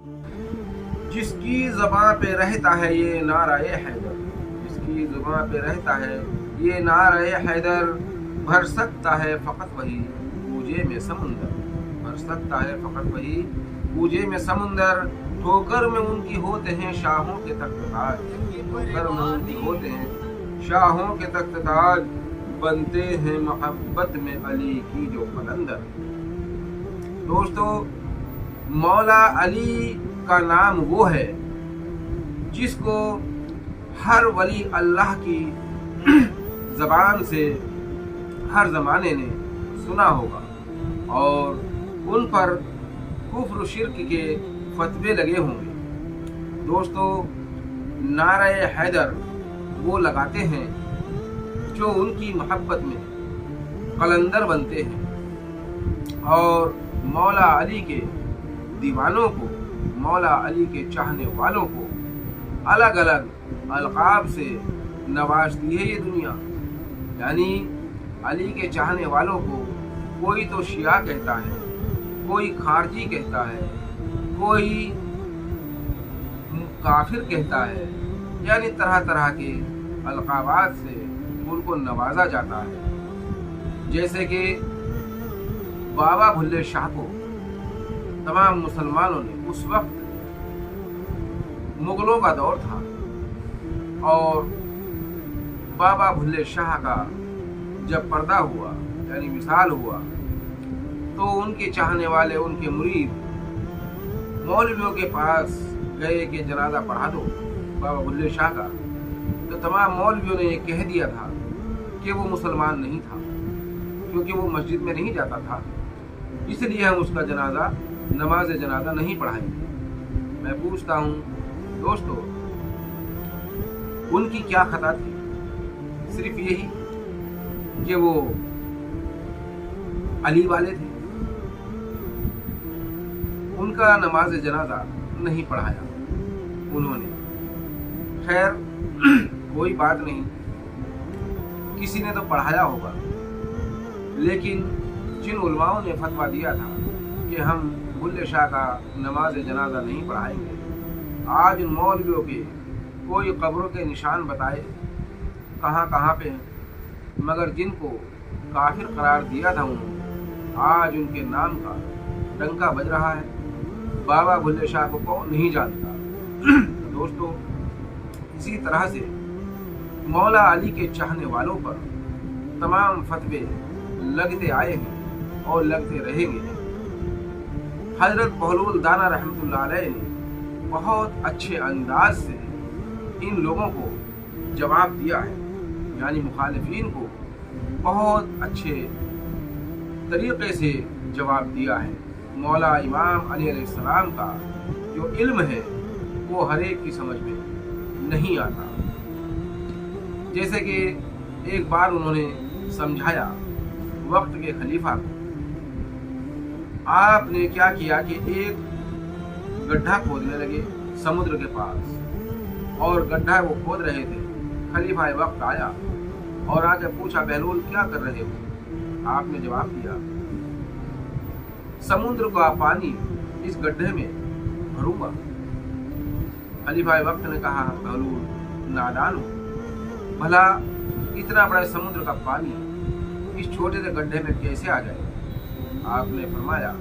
جس کی زباں پہ رہتا ہے یہ نعرہ حیدر، جس کی زباں پہ رہتا ہے یہ نعرہ حیدر، بھر سکتا ہے فقط وہی کوجے میں سمندر، بھر سکتا ہے فقط وہی کوجے میں سمندر، ٹھوکر میں ان کی ہوتے ہیں شاہوں کے تخت تاج، ٹھوکر میں ان کی ہوتے ہیں شاہوں کے تخت تاج، بنتے ہیں محبت میں علی کی جو قلندر۔ دوستو، مولا علی کا نام وہ ہے جس کو ہر ولی اللہ کی زبان سے ہر زمانے نے سنا ہوگا، اور ان پر کفر و شرک کے فتوے لگے ہوں گے۔ دوستو، نعرہ حیدر وہ لگاتے ہیں جو ان کی محبت میں قلندر بنتے ہیں، اور مولا علی کے دیوانوں کو، مولا علی کے چاہنے والوں کو الگ الگ القاب سے نوازتی ہے یہ دنیا۔ یعنی علی کے چاہنے والوں کو کوئی تو شیعہ کہتا ہے، کوئی خارجی کہتا ہے، کوئی کافر کہتا ہے، یعنی طرح طرح کے القابات سے ان کو نوازا جاتا ہے۔ جیسے کہ بابا بھلے شاہ کو تمام مسلمانوں نے، اس وقت مغلوں کا دور تھا، اور بابا بھلے شاہ کا جب پردہ ہوا، یعنی وصال ہوا، تو ان کے چاہنے والے، ان کے مرید مولویوں کے پاس گئے کہ جنازہ پڑھا دو بابا بھلے شاہ کا، تو تمام مولویوں نے یہ کہہ دیا تھا کہ وہ مسلمان نہیں تھا، کیونکہ وہ مسجد میں نہیں جاتا تھا، اس لیے ہم اس کا جنازہ، نماز جنازہ نہیں پڑھائیں گے۔ میں پوچھتا ہوں دوستو، ان کی کیا خطا تھی؟ صرف یہی کہ وہ علی والے تھے، ان کا نماز جنازہ نہیں پڑھایا انہوں نے۔ خیر، کوئی بات نہیں، کسی نے تو پڑھایا ہوگا، لیکن جن علماؤں نے فتویٰ دیا تھا کہ ہم بھلے شاہ کا نماز جنازہ نہیں پڑھائیں گے، آج ان مولویوں کے کوئی قبروں کے نشان بتائے کہاں کہاں پہ ہیں، مگر جن کو کافر قرار دیا تھا انہوں نے، آج ان کے نام کا ڈنکا بج رہا ہے۔ بابا بھلے شاہ کو کون نہیں جانتا؟ دوستو، اسی طرح سے مولا علی کے چاہنے والوں پر تمام فتوے لگتے آئے ہیں اور لگتے رہیں گے۔ حضرت بہلول دانا رحمۃ اللہ علیہ نے بہت اچھے انداز سے ان لوگوں کو جواب دیا ہے، یعنی مخالفین کو بہت اچھے طریقے سے جواب دیا ہے۔ مولا امام علی علیہ السلام کا جو علم ہے وہ ہر ایک کی سمجھ میں نہیں آتا۔ جیسے کہ ایک بار انہوں نے سمجھایا وقت کے خلیفہ کو، آپ نے کیا کیا کہ ایک گڈھا کھودنے لگے سمندر کے پاس، اور گڈھا وہ کھود رہے تھے، خلیفہ وقت آیا اور آ کے پوچھا، بہلول کیا کر رہے ہو؟ آپ نے جواب دیا، سمندر کا پانی اس گڈھے میں بھروں گا۔ خلیفہ وقت نے کہا، بہلول نادان ہو، بھلا اتنا بڑا سمندر کا پانی اس چھوٹے سے گڈھے میں کیسے آ جائے؟ آپ نے فرمایا،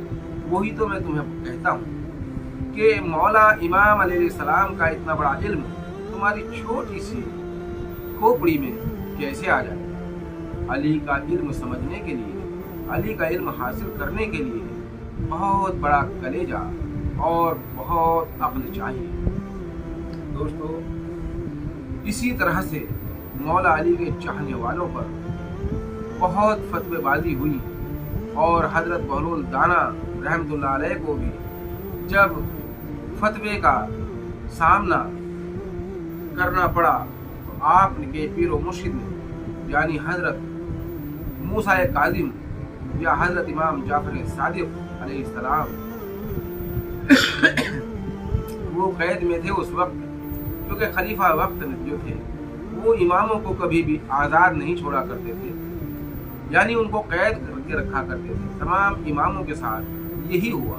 وہی تو میں تمہیں کہتا ہوں کہ مولا امام علیہ السلام کا اتنا بڑا علم تمہاری چھوٹی سی کھوپڑی میں کیسے آ جائے؟ علی کا علم سمجھنے کے لیے، علی کا علم حاصل کرنے کے لیے بہت بڑا کلیجہ اور بہت عقل چاہیے۔ دوستو، اسی طرح سے مولا علی کے چاہنے والوں پر بہت فتوے بازی ہوئی، اور حضرت بہلول دانا رحمۃ اللہ علیہ کو بھی جب فتوے کا سامنا کرنا پڑا تو آپ کے پیر و مرشد نے، یعنی حضرت موسیٰ کاظم یا حضرت امام جعفر صادق علیہ السلام، وہ قید میں تھے اس وقت، کیونکہ خلیفہ وقت جو تھے وہ اماموں کو کبھی بھی آزاد نہیں چھوڑا کرتے تھے، یعنی ان کو قید کر کے رکھا کرتے تھے۔ تمام اماموں کے ساتھ یہی ہوا۔